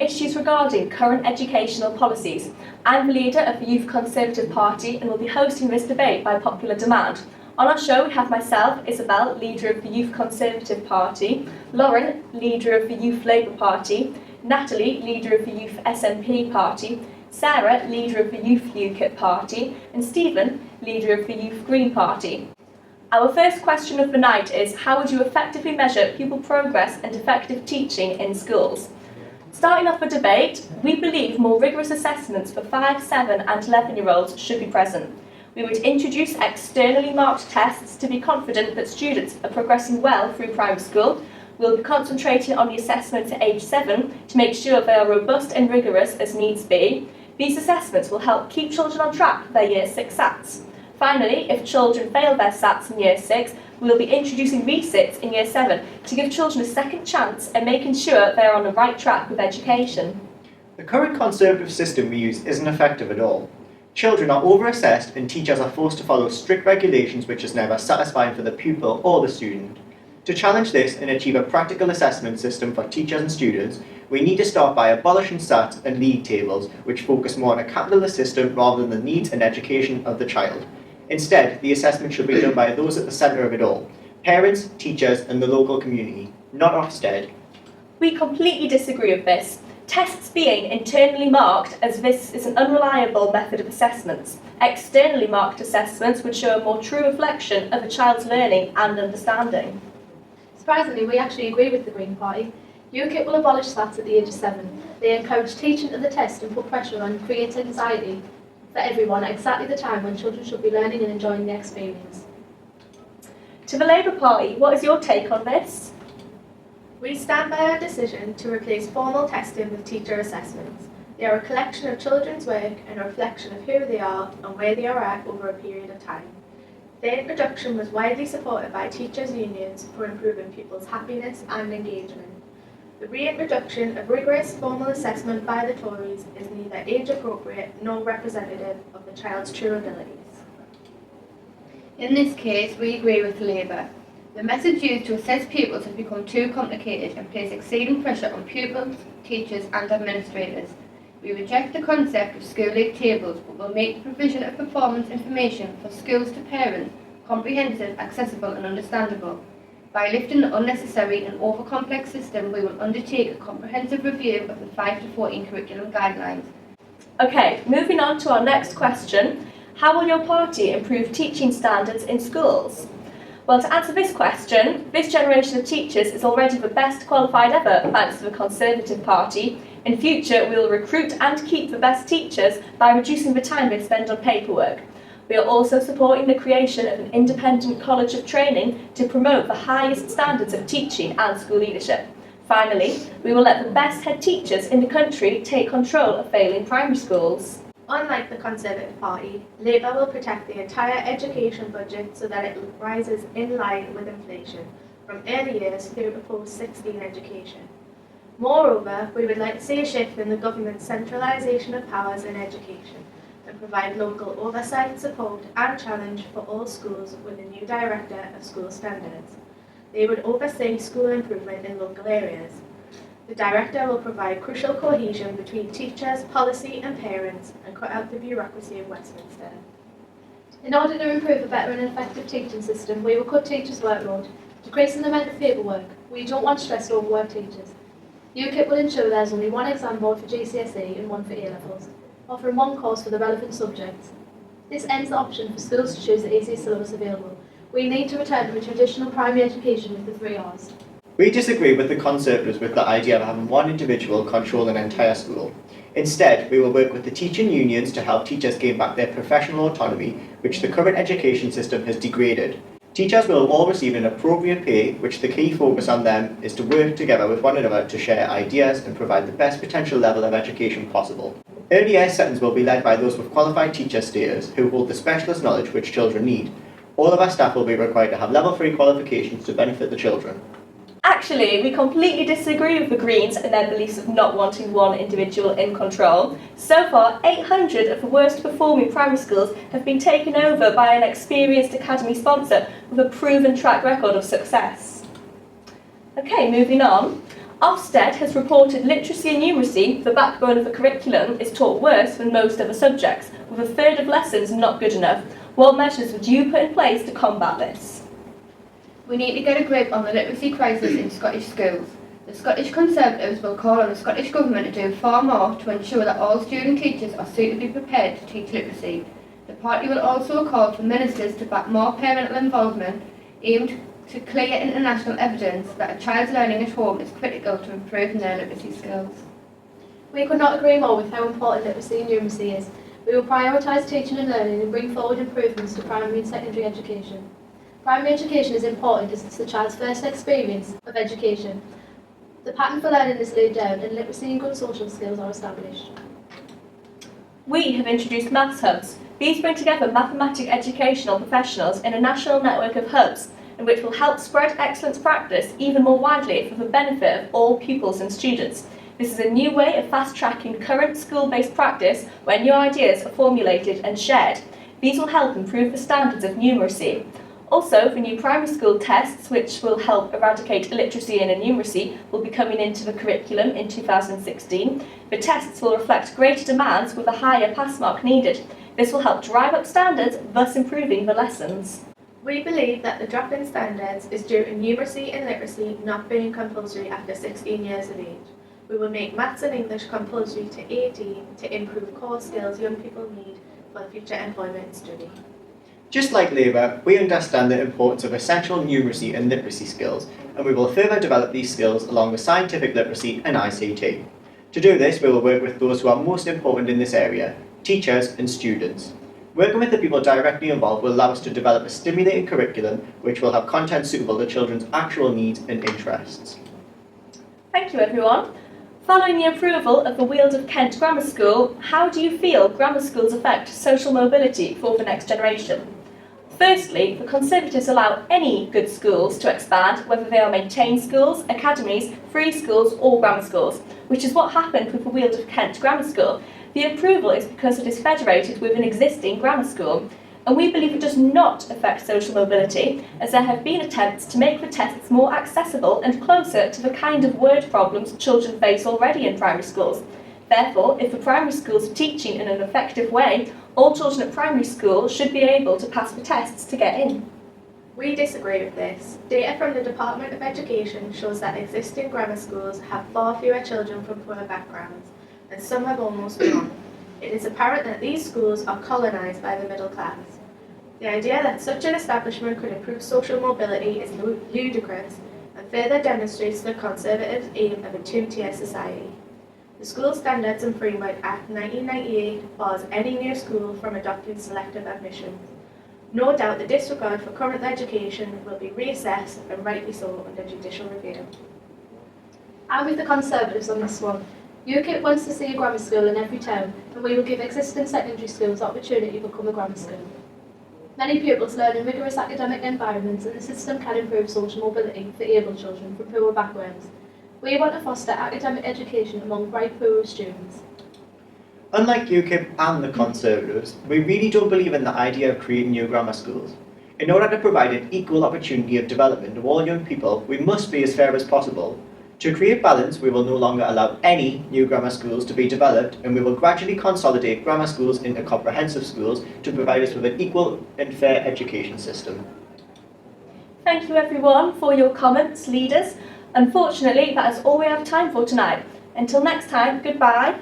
issues regarding current educational policies. I'm the leader of the Youth Conservative Party and will be hosting this debate by popular demand. On our show we have myself, Isabel, leader of the Youth Conservative Party, Lauren, leader of the Youth Labour Party, Natalie, leader of the Youth SNP Party, Sarah, leader of the Youth UKIP Party, and Stephen, leader of the Youth Green Party. Our first question of the night is, how would you effectively measure pupil progress and effective teaching in schools? Starting off the debate, we believe more rigorous assessments for 5, 7 and 11-year-olds should be present. We would introduce externally marked tests to be confident that students are progressing well through primary school. We'll be concentrating on the assessments at age 7 to make sure they are robust and rigorous as needs be. These assessments will help keep children on track for their Year 6 SATs. Finally, if children fail their SATs in Year 6, we will be introducing resits in Year 7 to give children a second chance and making sure they are on the right track with education. The current conservative system we use isn't effective at all. Children are over-assessed and teachers are forced to follow strict regulations which is never satisfying for the pupil or the student. To challenge this and achieve a practical assessment system for teachers and students, we need to start by abolishing SATs and league tables, which focus more on a capitalist system rather than the needs and education of the child. Instead, the assessment should be done by those at the centre of it all: parents, teachers and the local community, not Ofsted. We completely disagree with this. Tests being internally marked, as this is an unreliable method of assessments. Externally marked assessments would show a more true reflection of a child's learning and understanding. Surprisingly, we actually agree with the Green Party. UKIP will abolish SATs at the age of 7. They encourage teaching to the test and put pressure on and create anxiety for everyone at exactly the time when children should be learning and enjoying the experience. To the Labour Party, what is your take on this? We stand by our decision to replace formal testing with teacher assessments. They are a collection of children's work and a reflection of who they are and where they are at over a period of time. Their introduction was widely supported by teachers' unions for improving pupils' happiness and engagement. The reintroduction of rigorous formal assessment by the Tories is neither age-appropriate nor representative of the child's true abilities. In this case, we agree with Labour. The methods used to assess pupils have become too complicated and place exceeding pressure on pupils, teachers and administrators. We reject the concept of school league tables, but will make the provision of performance information for schools to parents comprehensive, accessible and understandable. By lifting the unnecessary and over-complex system, we will undertake a comprehensive review of the 5 to 14 curriculum guidelines. Okay, moving on to our next question. How will your party improve teaching standards in schools? Well, to answer this question, this generation of teachers is already the best qualified ever thanks to the Conservative Party. In future, we will recruit and keep the best teachers by reducing the time they spend on paperwork. We are also supporting the creation of an independent college of training to promote the highest standards of teaching and school leadership. Finally, we will let the best head teachers in the country take control of failing primary schools. Unlike the Conservative Party, Labour will protect the entire education budget so that it rises in line with inflation, from early years through to post-16 education. Moreover, we would like to see a shift in the government's centralisation of powers in education and provide local oversight, support and challenge for all schools with a new Director of School Standards. They would oversee school improvement in local areas. The Director will provide crucial cohesion between teachers, policy and parents and cut out the bureaucracy of Westminster. In order to improve a better and effective teaching system, we will cut teachers' workload, decreasing the amount of paperwork. We don't want stressed, overworked teachers. UKIP will ensure there is only one exam board for GCSE and one for A-levels, offering one course for the relevant subjects. This ends the option for schools to choose the easiest syllabus available. We need to return to a traditional primary education with the 3 Rs. We disagree with the Conservatives with the idea of having one individual control an entire school. Instead, we will work with the teaching unions to help teachers gain back their professional autonomy, which the current education system has degraded. Teachers will all receive an appropriate pay, which the key focus on them is to work together with one another to share ideas and provide the best potential level of education possible. Early years settings will be led by those with qualified teacher status who hold the specialist knowledge which children need. All of our staff will be required to have level 3 qualifications to benefit the children. Actually, we completely disagree with the Greens and their beliefs of not wanting one individual in control. So far, 800 of the worst performing primary schools have been taken over by an experienced academy sponsor with a proven track record of success. Okay, moving on. Ofsted has reported literacy and numeracy, the backbone of the curriculum, is taught worse than most other subjects, with a third of lessons not good enough. What measures would you put in place to combat this? We need to get a grip on the literacy crisis in Scottish schools. The Scottish Conservatives will call on the Scottish Government to do far more to ensure that all student teachers are suitably prepared to teach literacy. The party will also call for ministers to back more parental involvement aimed to clear international evidence that a child's learning at home is critical to improving their literacy skills. We could not agree more with how important literacy and numeracy is. We will prioritise teaching and learning and bring forward improvements to primary and secondary education. Primary education is important as it's the child's first experience of education. The pattern for learning is laid down and literacy and good social skills are established. We have introduced Maths Hubs. These bring together mathematic educational professionals in a national network of hubs, and which will help spread excellence practice even more widely for the benefit of all pupils and students. This is a new way of fast-tracking current school-based practice where new ideas are formulated and shared. These will help improve the standards of numeracy. Also, the new primary school tests, which will help eradicate illiteracy and numeracy, will be coming into the curriculum in 2016. The tests will reflect greater demands with a higher pass mark needed. This will help drive up standards, thus improving the lessons. We believe that the drop in standards is due to numeracy and literacy not being compulsory after 16 years of age. We will make maths and English compulsory to 18 to improve core skills young people need for future employment and study. Just like Labour, we understand the importance of essential numeracy and literacy skills, and we will further develop these skills along with scientific literacy and ICT. To do this, we will work with those who are most important in this area, teachers and students. Working with the people directly involved will allow us to develop a stimulating curriculum which will have content suitable to children's actual needs and interests. Thank you, everyone. Following the approval of the Weald of Kent Grammar School, how do you feel grammar schools affect social mobility for the next generation? Firstly, the Conservatives allow any good schools to expand, whether they are maintained schools, academies, free schools or grammar schools, which is what happened with the Weald of Kent Grammar School. The approval is because it is federated with an existing grammar school, and we believe it does not affect social mobility, as there have been attempts to make the tests more accessible and closer to the kind of word problems children face already in primary schools. Therefore, if the primary schools are teaching in an effective way, all children at primary school should be able to pass the tests to get in. We disagree with this. Data from the Department of Education shows that existing grammar schools have far fewer children from poor backgrounds, and some have almost none. It is apparent that these schools are colonised by the middle class. The idea that such an establishment could improve social mobility is ludicrous and further demonstrates the Conservatives' aim of a two-tier society. The School Standards and Framework Act 1998 bars any new school from adopting selective admissions. No doubt the disregard for current education will be reassessed, and rightly so, under judicial review. I'm with the Conservatives on this one. UKIP wants to see a grammar school in every town, and we will give existing secondary schools opportunity to become a grammar school. Many pupils learn in rigorous academic environments, and the system can improve social mobility for able children from poor backgrounds. We want to foster academic education among bright poor students. Unlike UKIP and the Conservatives, we really don't believe in the idea of creating new grammar schools. In order to provide an equal opportunity of development to all young people, we must be as fair as possible. To create balance, we will no longer allow any new grammar schools to be developed, and we will gradually consolidate grammar schools into comprehensive schools to provide us with an equal and fair education system. Thank you everyone for your comments, leaders. Unfortunately, that is all we have time for tonight. Until next time, goodbye.